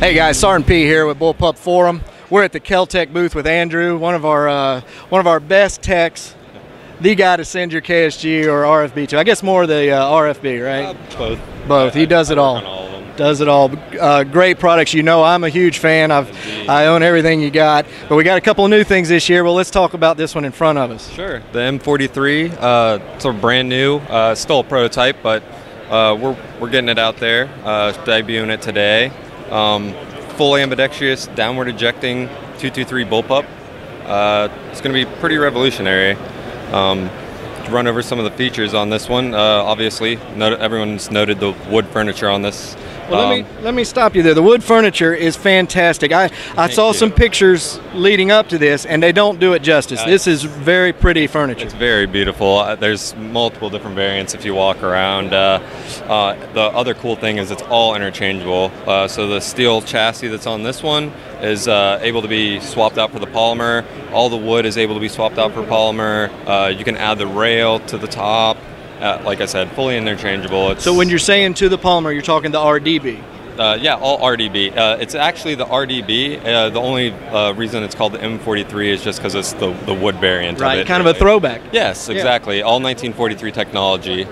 Hey guys, Sergeant P here with Bullpup Forum. We're at the Kel-Tec booth with Andrew, one of our best techs, the guy to send your KSG or RFB to. I guess more the RFB, right? Both. Both. He does it all. All of them. Does it all. Great products. You know, I'm a huge fan. I own everything you got. But we got a couple of new things this year. Well, let's talk about this one in front of us. Sure. The M43, sort of brand new. Still a prototype, but we're getting it out there. Debuting it today. Full ambidextrous, downward ejecting 223 bullpup. It's going to be pretty revolutionary. Run over some of the features on this one. Obviously, everyone's noted the wood furniture on this. Well, let me stop you there. The wood furniture is fantastic. I saw some pictures leading up to this, and they don't do it justice. This is very pretty furniture. It's very beautiful. There's multiple different variants if you walk around. The other cool thing is it's all interchangeable. So the steel chassis that's on this one is able to be swapped out for the polymer. All the wood is able to be swapped out for polymer. You can add the rail to the top. Like I said, fully interchangeable. So when you're saying to the polymer, you're talking the RDB? Yeah, all RDB. It's actually the RDB. The only reason it's called the M43 is just because it's the wood variant right, of it. Kind of a throwback. Yes, exactly. All 1943 technology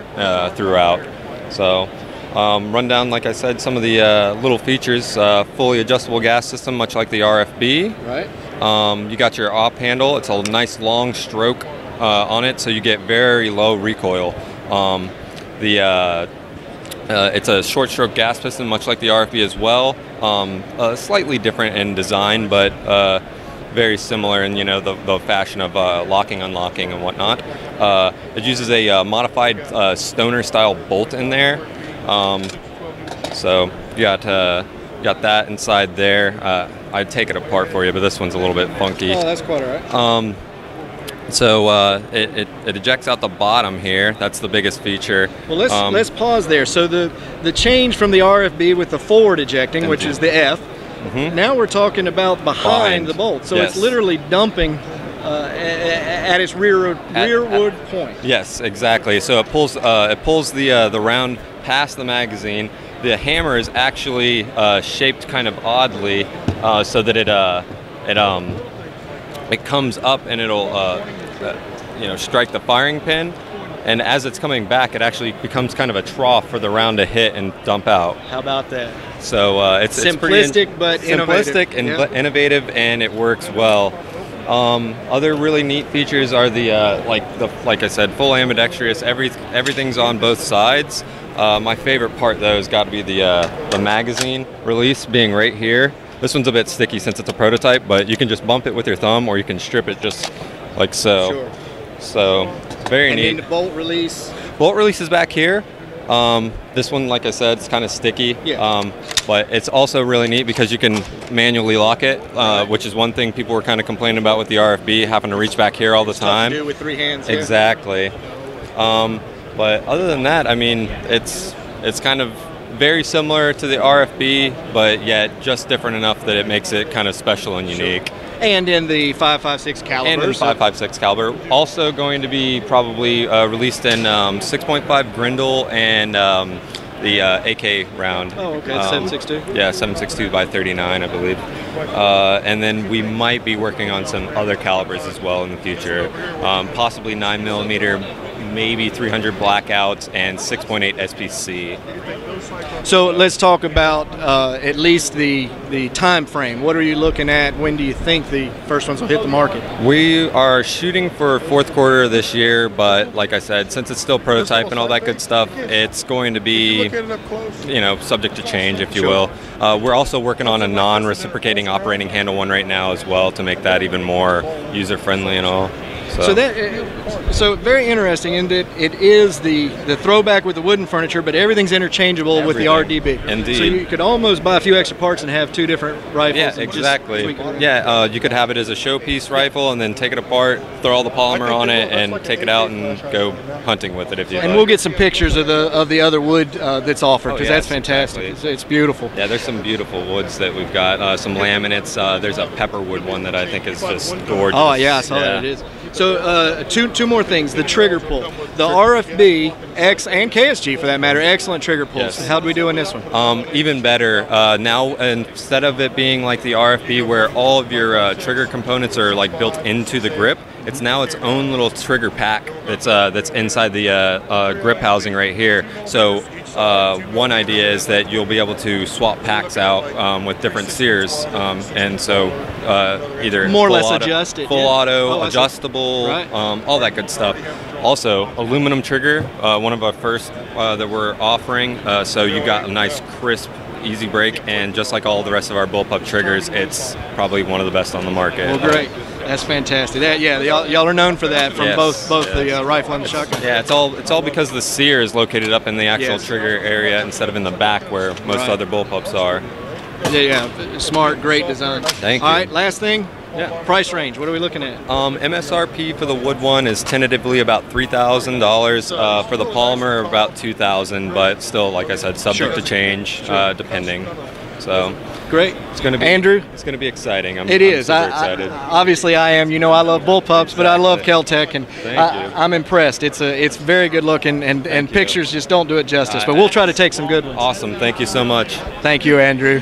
throughout. So run down, like I said, some of the little features. Fully adjustable gas system, much like the RFB. Right. You got your op handle. It's a nice long stroke on it, so you get very low recoil. It's a short stroke gas piston, much like the RFB as well. Slightly different in design, but very similar in the fashion of locking, unlocking, and whatnot. It uses a modified stoner style bolt in there. So you got that inside there. I'd take it apart for you, but this one's a little bit funky. Oh, that's quite all right. So it ejects out the bottom here. That's the biggest feature. Well, let's pause there. So the change from the RFB with the forward ejecting, which is the F, now we're talking about behind the bolt. So it's literally dumping at its rearward point. Yes, exactly. So it pulls the round past the magazine. The hammer is actually shaped kind of oddly, so that it comes up and it'll strike the firing pin, and as it's coming back, it actually becomes kind of a trough for the round to hit and dump out. How about that? So it's simplistic but innovative. Simplistic and innovative, and it works well. Other really neat features are like I said, full ambidextrous. Everything's on both sides. My favorite part though has got to be the magazine release being right here. This one's a bit sticky since it's a prototype, but you can just bump it with your thumb, or you can strip it just like so. Sure. So very neat. And then the bolt release. Bolt release is back here. This one, like I said, it's kind of sticky. Yeah. But it's also really neat because you can manually lock it, which is one thing people were kind of complaining about with the RFB, having to reach back here all the time. Tough to do with 3 hands. Exactly. But other than that, I mean, it's kind of very similar to the RFB, but yet just different enough that it makes it kind of special and unique. Sure. And in the 5.56 caliber. And in 5.56 caliber. Also going to be probably released in 6.5 Grindle and the AK round. Oh, okay. 7.62? Yeah, 7.62 by 39, I believe. And then we might be working on some other calibers as well in the future. Possibly 9mm, maybe 300 blackouts, and 6.8 SPC. So let's talk about at least the time frame. What are you looking at? When do you think the first ones will hit the market? We are shooting for 4th quarter this year, but like I said, since it's still prototype and all that good stuff, it's going to be subject to change, if you will. We're also working on a non-reciprocating operating handle one right now as well to make that even more user-friendly and all. So very interesting in that it is the throwback with the wooden furniture, but everything's interchangeable with the RDB. Indeed. So you could almost buy a few extra parts and have 2 different rifles. Yeah, exactly. Yeah, you could have it as a showpiece rifle and then take it apart, throw all the polymer on it, and take it out and go hunting with it if you like. And we'll get some pictures of the other wood that's offered, because that's fantastic. Exactly. It's beautiful. Yeah, there's some beautiful woods that we've got. Some laminates. There's a pepperwood one that I think is just gorgeous. Oh yeah, I saw that. It is. So two more things. The trigger pull. The RFB, X, and KSG for that matter, excellent trigger pulls. Yes. How do we do in this one? Even better. Now, instead of it being like the RFB where all of your trigger components are like built into the grip, it's now its own little trigger pack that's inside the grip housing right here. So one idea is that you'll be able to swap packs out with different sears, and so either more or less adjust it, full auto, adjustable, right. all that good stuff. Also, aluminum trigger, one of our first that we're offering. So you got a nice crisp, easy break, and just like all the rest of our bullpup triggers, it's probably one of the best on the market. Well, great. That's fantastic. Y'all are known for that from both the rifle and the shotgun. Yeah, it's all because the sear is located up in the actual trigger area instead of in the back where most other bullpups are. Yeah, smart, great design. Thank you. All right, last thing. Yeah. Price range. What are we looking at? MSRP for the wood one is tentatively about $3,000. For the polymer, about $2,000, but still, like I said, subject to change depending. So. Great. It's going to be Andrew. It's going to be exciting. I'm super excited. Obviously, I am. You know, I love bullpups, but I love Kel-Tec, and I'm impressed. It's very good looking, and pictures just don't do it justice. But we'll try to take some good ones. Awesome. Thank you so much. Thank you, Andrew.